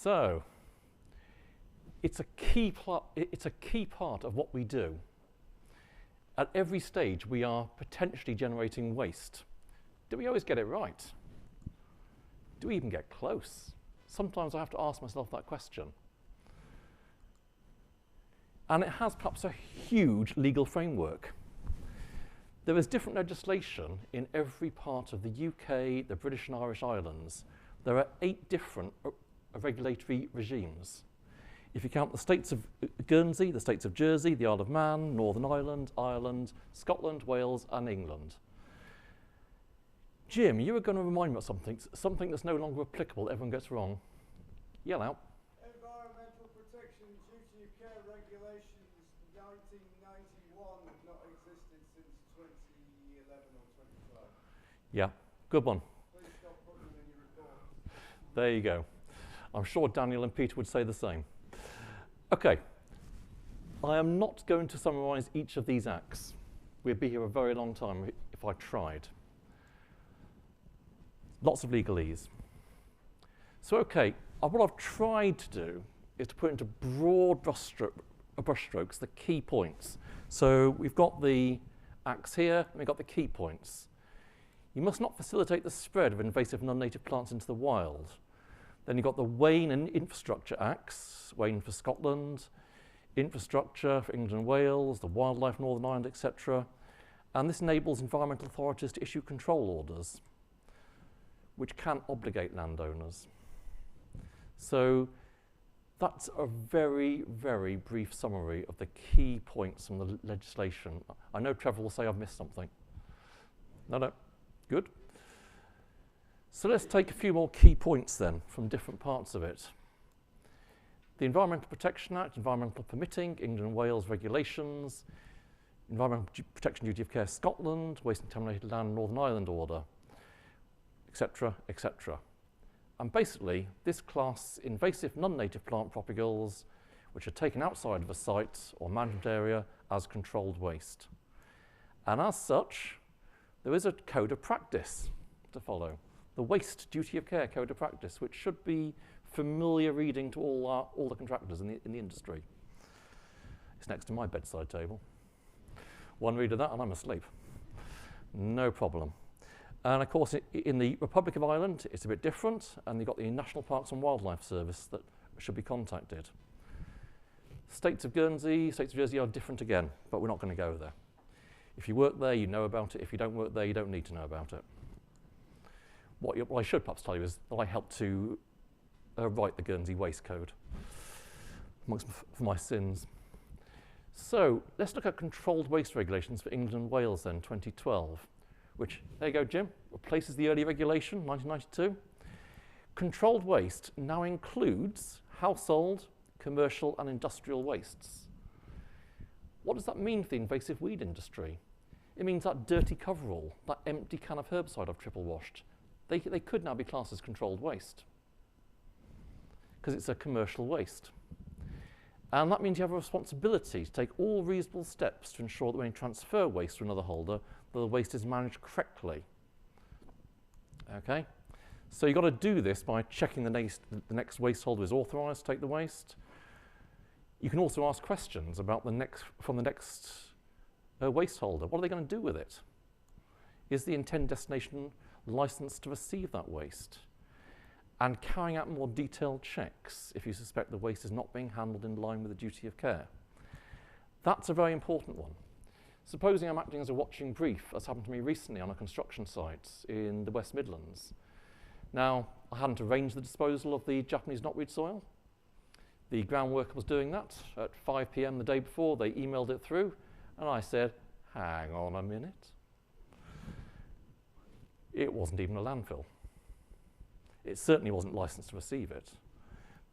So, it's a key part of what we do. At every stage, we are potentially generating waste. Do we always get it right? Do we even get close? Sometimes I have to ask myself that question. And it has perhaps a huge legal framework. There is different legislation in every part of the UK, the British and Irish Islands. There are 8 different regulatory regimes. If you count the states of Guernsey, the states of Jersey, the Isle of Man, Northern Ireland, Ireland, Scotland, Wales, and England. Jim, you were going to remind me of something that's no longer applicable, everyone gets wrong. Yell out. Environmental Protection Duty of Care Regulations 1991 have not existed since 2011 or 2012. Yeah, good one. Please stop putting them in your report. There you go. I'm sure Daniel and Peter would say the same. Okay, I am not going to summarise each of these acts. We'd be here a very long time if I tried. Lots of legalese. So okay, what I've tried to do is to put into broad brushstrokes the key points. So we've got the acts here, and we've got the key points. You must not facilitate the spread of invasive non-native plants into the wild. Then you've got the Wain and Infrastructure Acts, Wain for Scotland, Infrastructure for England and Wales, the Wildlife Northern Ireland, etc. And this enables environmental authorities to issue control orders, which can obligate landowners. So that's a very, very brief summary of the key points from the legislation. I know Trevor will say I've missed something. No, good. So let's take a few more key points then from different parts of it. The Environmental Protection Act, Environmental Permitting, England and Wales regulations, Environmental Protection Duty of Care Scotland, Waste and Contaminated Land Northern Ireland Order, etc., etc. And basically, this class invasive non-native plant propagules, which are taken outside of a site or management area as controlled waste. And as such, there is a code of practice to follow. The Waste Duty of Care Code of Practice, which should be familiar reading to all the contractors in the industry. It's next to my bedside table. One read of that and I'm asleep. No problem. And of course, in the Republic of Ireland, it's a bit different, and you've got the National Parks and Wildlife Service that should be contacted. States of Guernsey, states of Jersey are different again, but we're not going to go there. If you work there, you know about it. If you don't work there, you don't need to know about it. What I should perhaps tell you is that I helped to write the Guernsey Waste Code, amongst for my sins. So let's look at controlled waste regulations for England and Wales then, 2012, which, there you go, Jim, replaces the early regulation, 1992. Controlled waste now includes household, commercial and industrial wastes. What does that mean for the invasive weed industry? It means that dirty coverall, that empty can of herbicide I've triple washed, they could now be classed as controlled waste because it's a commercial waste. And that means you have a responsibility to take all reasonable steps to ensure that when you transfer waste to another holder, the waste is managed correctly. Okay? So you've got to do this by checking the next waste holder is authorised to take the waste. You can also ask questions about the next waste holder. What are they going to do with it? Is the intended destination licensed to receive that waste? And carrying out more detailed checks if you suspect the waste is not being handled in line with the duty of care. That's a very important one. Supposing I'm acting as a watching brief, as happened to me recently on a construction site in the West Midlands. Now, I hadn't arranged the disposal of the Japanese knotweed soil. The ground worker was doing that at 5 p.m. the day before. They emailed it through, and I said, hang on a minute. It wasn't even a landfill. It certainly wasn't licensed to receive it.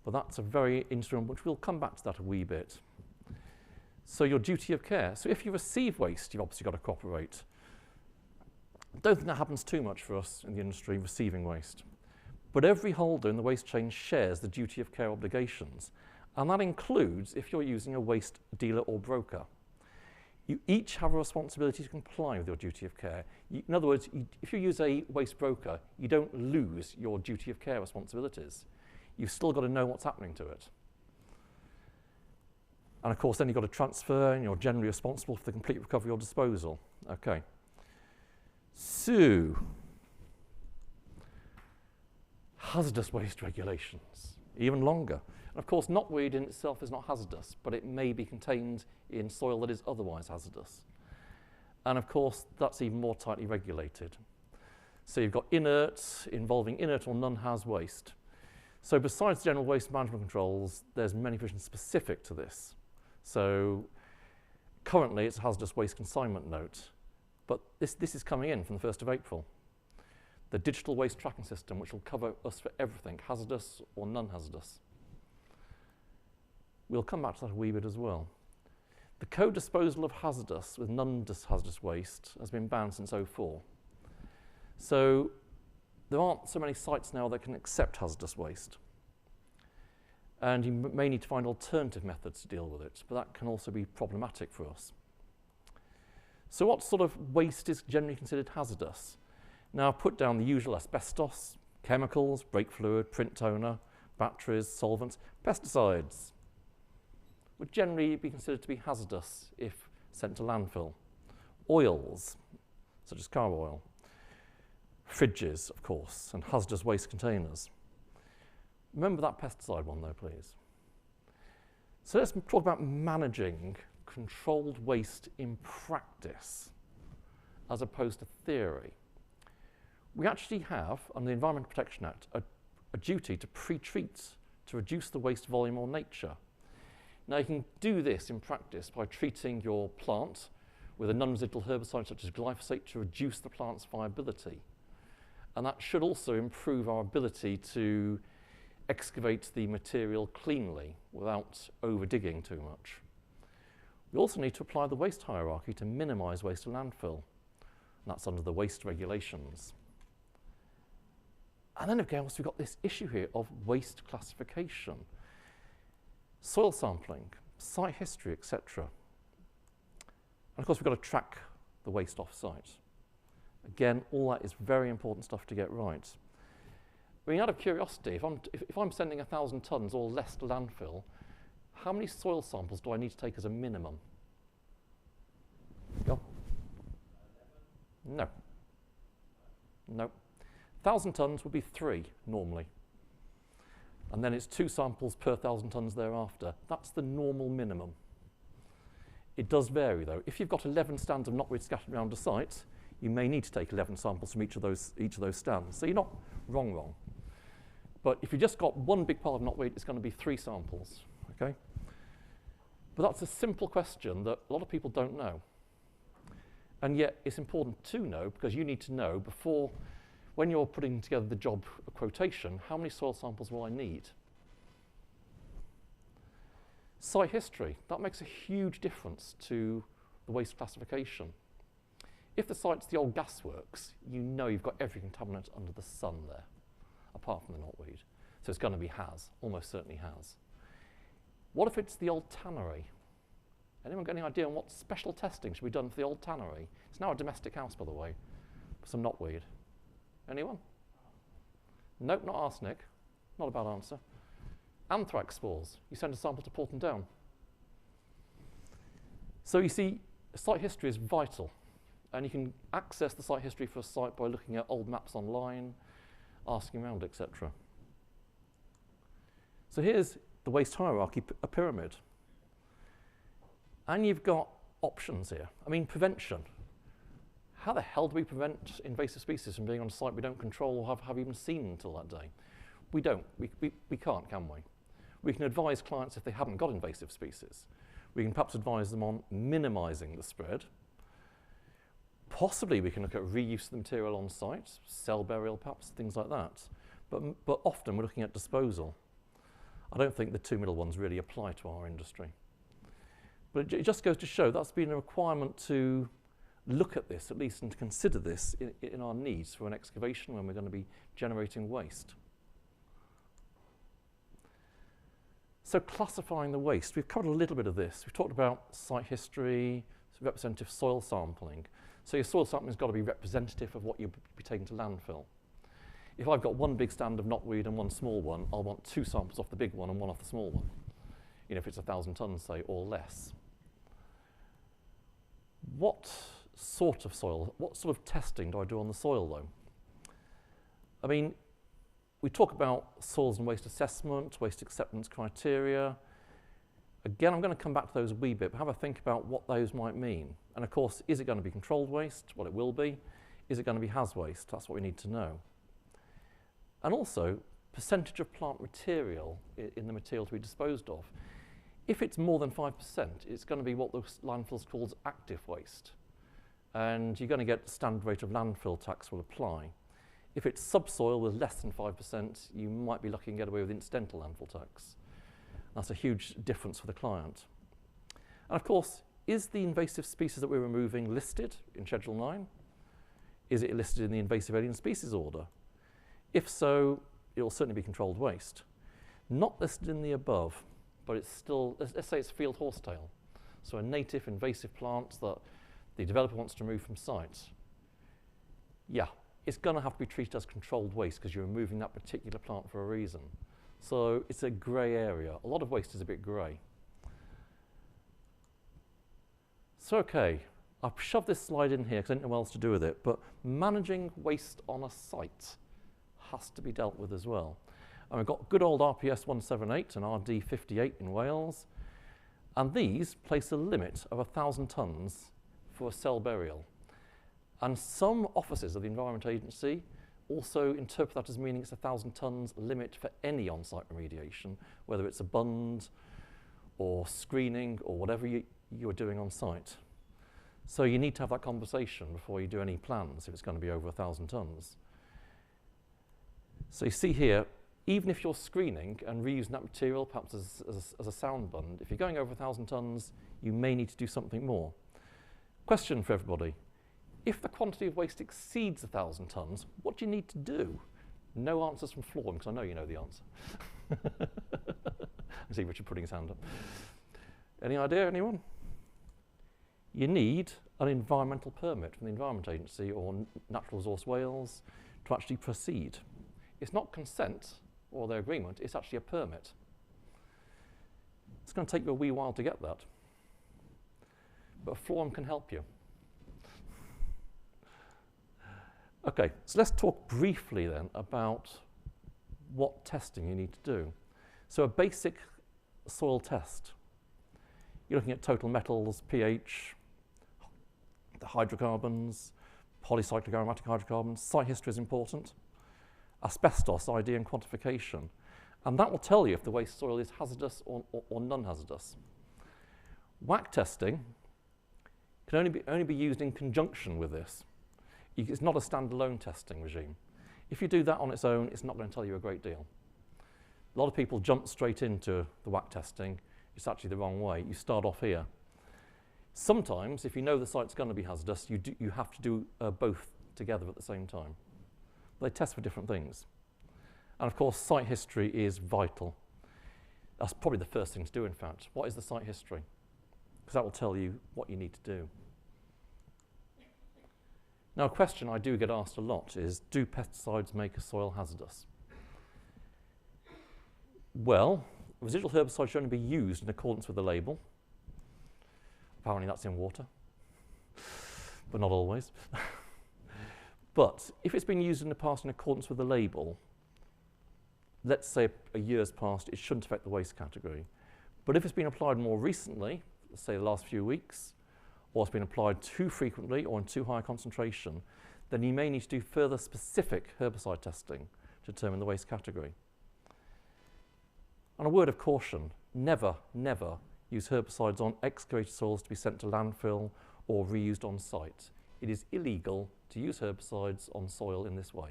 But that's a very interesting one, which we'll come back to that a wee bit. So your duty of care. So if you receive waste, you've obviously got to cooperate. I don't think that happens too much for us in the industry, receiving waste. But every holder in the waste chain shares the duty of care obligations. And that includes if you're using a waste dealer or broker. You each have a responsibility to comply with your duty of care. In other words, if you use a waste broker, you don't lose your duty of care responsibilities. you've still got to know what's happening to it. And of course, then you've got to transfer, and you're generally responsible for the complete recovery or disposal. Okay. So, hazardous waste regulations, even longer. And of course, knotweed in itself is not hazardous, but it may be contained in soil that is otherwise hazardous. And of course, that's even more tightly regulated. So you've got inert, involving inert or non-haz waste. So besides general waste management controls, there's many provisions specific to this. So currently, it's a hazardous waste consignment note, but this is coming in from the 1st of April. The digital waste tracking system, which will cover us for everything, hazardous or non-hazardous. We'll come back to that a wee bit as well. The co-disposal of hazardous with non-hazardous waste has been banned since 2004. So there aren't so many sites now that can accept hazardous waste. And you may need to find alternative methods to deal with it, but that can also be problematic for us. So what sort of waste is generally considered hazardous? Now I've put down the usual asbestos, chemicals, brake fluid, print toner, batteries, solvents, pesticides would generally be considered to be hazardous if sent to landfill. Oils, such as car oil, fridges, of course, and hazardous waste containers. Remember that pesticide one though, please. So let's talk about managing controlled waste in practice as opposed to theory. We actually have, under the Environmental Protection Act, a duty to pre-treat to reduce the waste volume or nature. Now you can do this in practice by treating your plant with a non-residual herbicide such as glyphosate to reduce the plant's viability. And that should also improve our ability to excavate the material cleanly without over-digging too much. We also need to apply the waste hierarchy to minimise waste to landfill. And that's under the waste regulations. And then again, we've got this issue here of waste classification. Soil sampling, site history, etc. And of course, we've got to track the waste off-site. Again, all that is very important stuff to get right. I mean, out of curiosity, if I'm sending 1,000 tonnes or less to landfill, how many soil samples do I need to take as a minimum? Go. No. No. 1,000 tonnes would be 3 normally. And then it's 2 samples per 1,000 tonnes thereafter. That's the normal minimum. It does vary though. If you've got 11 stands of knotweed scattered around a site, you may need to take 11 samples from each of those stands. So you're not wrong. But if you've just got one big pile of knotweed, it's going to be 3 samples, okay? But that's a simple question that a lot of people don't know. And yet it's important to know because you need to know before, when you're putting together the job quotation, how many soil samples will I need? Site history, that makes a huge difference to the waste classification. If the site's the old gasworks, you know you've got every contaminant under the sun there, apart from the knotweed. So it's going to be haz, almost certainly haz. What if it's the old tannery? Anyone got any idea on what special testing should be done for the old tannery? It's now a domestic house, by the way, for some knotweed. Anyone? Nope, not arsenic. Not a bad answer. Anthrax spores. You send a sample to Porton Down. So you see, site history is vital. And you can access the site history for a site by looking at old maps online, asking around, etc. So here's the waste hierarchy, a pyramid. And you've got options here. I mean, prevention. How the hell do we prevent invasive species from being on a site we don't control or have even seen until that day? We don't. We can't, can we? We can advise clients if they haven't got invasive species. We can perhaps advise them on minimising the spread. Possibly we can look at reuse of the material on site, cell burial perhaps, things like that. But often we're looking at disposal. I don't think the 2 middle ones really apply to our industry. But it just goes to show that's been a requirement to look at this at least and to consider this in our needs for an excavation when we're going to be generating waste. So classifying the waste, we've covered a little bit of this. We've talked about site history, representative soil sampling. So your soil sampling has got to be representative of what you'll be taking to landfill. If I've got one big stand of knotweed and one small one, I'll want 2 samples off the big one and 1 off the small one, if it's 1,000 tonnes, say, or less. What sort of soil, what sort of testing do I do on the soil, though? I mean, we talk about soils and waste assessment, waste acceptance criteria. Again, I'm going to come back to those a wee bit, but have a think about what those might mean. And of course, is it going to be controlled waste? Well, it will be. Is it going to be has waste? That's what we need to know. And also, percentage of plant material in the material to be disposed of. If it's more than 5%, it's going to be what the landfills calls active waste. And you're going to get the standard rate of landfill tax will apply. If it's subsoil with less than 5%, you might be lucky and get away with incidental landfill tax. That's a huge difference for the client. And of course, is the invasive species that we're removing listed in Schedule 9? Is it listed in the invasive alien species order? If so, it will certainly be controlled waste. Not listed in the above, but it's still, let's say it's field horsetail. So a native invasive plant that the developer wants to remove from site. Yeah, it's going to have to be treated as controlled waste because you're removing that particular plant for a reason. So it's a grey area. A lot of waste is a bit grey. So okay, I've shoved this slide in here because I didn't know what else to do with it, but managing waste on a site has to be dealt with as well. And we've got good old RPS 178 and RD 58 in Wales, and these place a limit of 1,000 tonnes for a cell burial. And some offices of the Environment Agency also interpret that as meaning it's 1,000 tonnes limit for any on-site remediation, whether it's a bund or screening or whatever you're doing on site. So you need to have that conversation before you do any plans if it's going to be over 1,000 tonnes. So you see here, even if you're screening and reusing that material, perhaps as a sound bund, if you're going over 1,000 tonnes, you may need to do something more. Question for everybody. If the quantity of waste exceeds 1,000 tonnes, what do you need to do? No answers from Florham, because I know you know the answer. I see Richard putting his hand up. Any idea, anyone? You need an environmental permit from the Environment Agency or Natural Resource Wales to actually proceed. It's not consent or their agreement, it's actually a permit. It's going to take you a wee while to get that. But Florham can help you. Okay, so let's talk briefly then about what testing you need to do. So a basic soil test. You're looking at total metals, pH, the hydrocarbons, polycyclic aromatic hydrocarbons. Site history is important. Asbestos ID and quantification. And that will tell you if the waste soil is hazardous or non-hazardous. WAC testing can only be used in conjunction with this. It's not a standalone testing regime. If you do that on its own, it's not going to tell you a great deal. A lot of people jump straight into the WAC testing. It's actually the wrong way. You start off here. Sometimes, if you know the site's going to be hazardous, you have to do both together at the same time. They test for different things. And of course, site history is vital. That's probably the first thing to do, in fact. What is the site history? Because that will tell you what you need to do. Now, a question I do get asked a lot is, do pesticides make a soil hazardous? Well, residual herbicides should only be used in accordance with the label. Apparently that's in water, but not always. But if it's been used in the past in accordance with the label, let's say a year's passed, it shouldn't affect the waste category. But if it's been applied more recently, let's say the last few weeks, or it's been applied too frequently or in too high a concentration, then you may need to do further specific herbicide testing to determine the waste category. And a word of caution, never, never use herbicides on excavated soils to be sent to landfill or reused on site. It is illegal to use herbicides on soil in this way.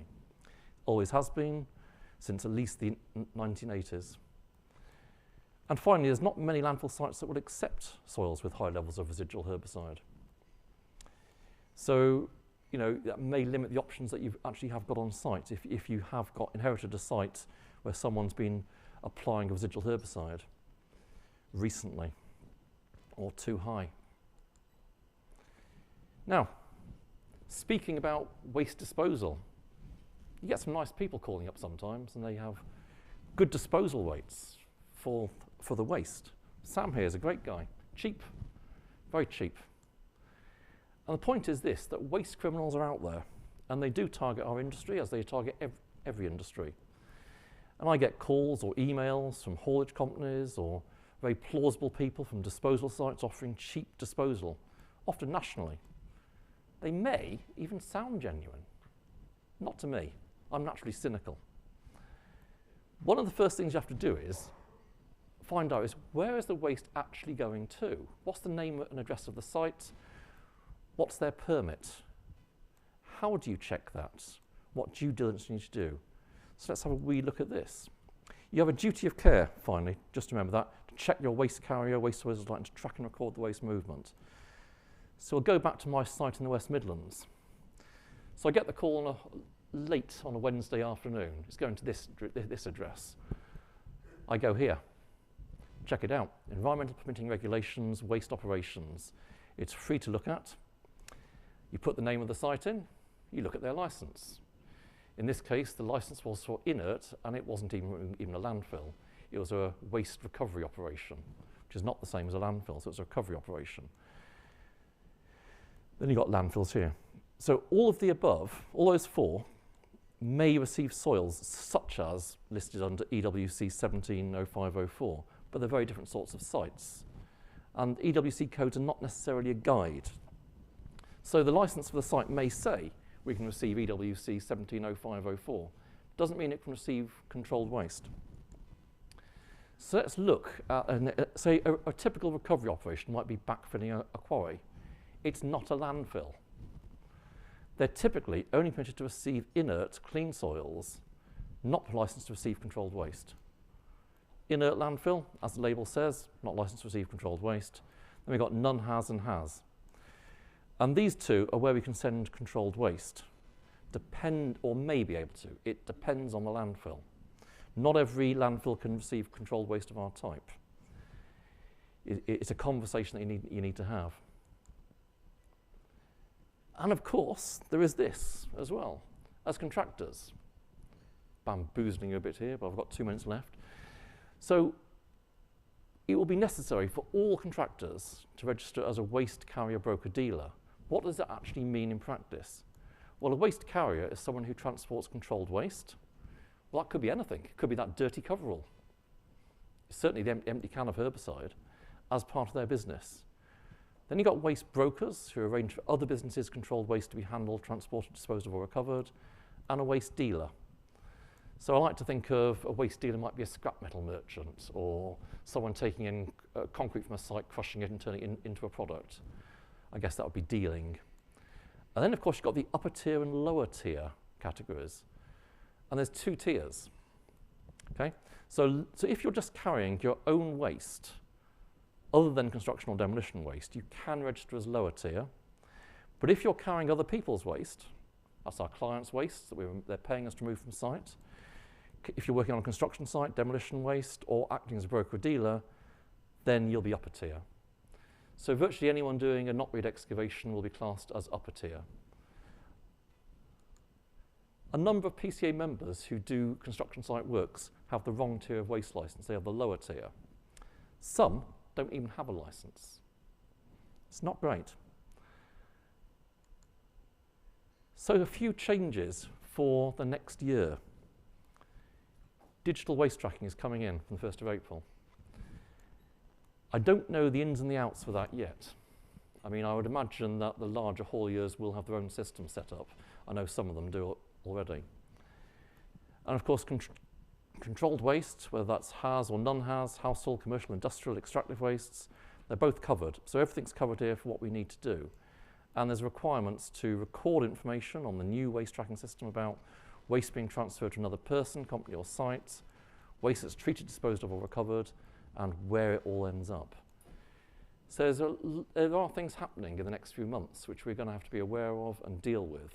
Always has been since at least the 1980s. And finally, there's not many landfill sites that would accept soils with high levels of residual herbicide. So, you know, that may limit the options that you actually have got on site if you have inherited a site where someone's been applying a residual herbicide recently or too high. Now, speaking about waste disposal, You get some nice people calling up sometimes, and they have good disposal rates for the waste. Sam here is a great guy. Cheap, very cheap. And the point is this, that waste criminals are out there, and they do target our industry as they target every industry. And I get calls or emails from haulage companies or very plausible people from disposal sites offering cheap disposal, often nationally. They may even sound genuine. Not to me. I'm naturally cynical. One of the first things you have to do is find out is where is the waste actually going to? What's the name and address of the site? What's their permit? How do you check that? What due diligence do you need to do? So let's have a wee look at this. You have a duty of care, finally, just remember that, to check your waste carrier, waste disposal site, and to track and record the waste movement. So we'll go back to my site in the West Midlands. So I get the call late on a Wednesday afternoon. It's going to this address. I go here, check it out. Environmental permitting regulations, waste operations. It's free to look at. You put the name of the site in, you look at their license. In this case, the license was for inert, and it wasn't even a landfill. It was a waste recovery operation, which is not the same as a landfill, so it's a recovery operation. Then you've got landfills here. So all of the above, all those four, may receive soils such as listed under EWC 170504, but they're very different sorts of sites. And EWC codes are not necessarily a guide. So the license for the site may say we can receive EWC 170504. Doesn't mean it can receive controlled waste. So let's look at, say, a typical recovery operation might be backfilling a quarry. It's not a landfill. They're typically only permitted to receive inert, clean soils, not licensed to receive controlled waste. Inert landfill, as the label says, not licensed to receive controlled waste. Then we've got none has and has. And these two are where we can send controlled waste. Depend, or may be able to. It depends on the landfill. Not every landfill can receive controlled waste of our type. It's a conversation that you need to have. And of course, there is this as well. As contractors, bamboozling you a bit here, but I've got 2 minutes left. So it will be necessary for all contractors to register as a waste carrier broker dealer. What does that actually mean in practice? Well, a waste carrier is someone who transports controlled waste. Well, that could be anything. It could be that dirty coverall. Certainly the empty can of herbicide as part of their business. Then you've got waste brokers who arrange for other businesses' controlled waste to be handled, transported, disposed of or recovered, and a waste dealer. So I like to think of a waste dealer might be a scrap metal merchant or someone taking in concrete from a site, crushing it and turning it into a product. I guess that would be dealing. And then, of course, you've got the upper tier and lower tier categories. And there's 2 tiers. Okay? So if you're just carrying your own waste, other than construction or demolition waste, you can register as lower tier. But if you're carrying other people's waste, that's our clients' waste that they're paying us to move from site. If you're working on a construction site, demolition waste, or acting as a broker or dealer, then you'll be upper tier. So virtually anyone doing a knotweed excavation will be classed as upper tier. A number of PCA members who do construction site works have the wrong tier of waste license. They have the lower tier. Some don't even have a license. It's not great. So a few changes for the next year. Digital waste tracking is coming in from the 1st of April. I don't know the ins and the outs for that yet. I mean, I would imagine that the larger hauliers will have their own system set up. I know some of them do already. And of course, controlled waste, whether that's has or none has, household, commercial, industrial, extractive wastes, they're both covered. So everything's covered here for what we need to do. And there's requirements to record information on the new waste tracking system about waste being transferred to another person, company or site, waste that's treated, disposed of or recovered, and where it all ends up. So there are things happening in the next few months which we're going to have to be aware of and deal with.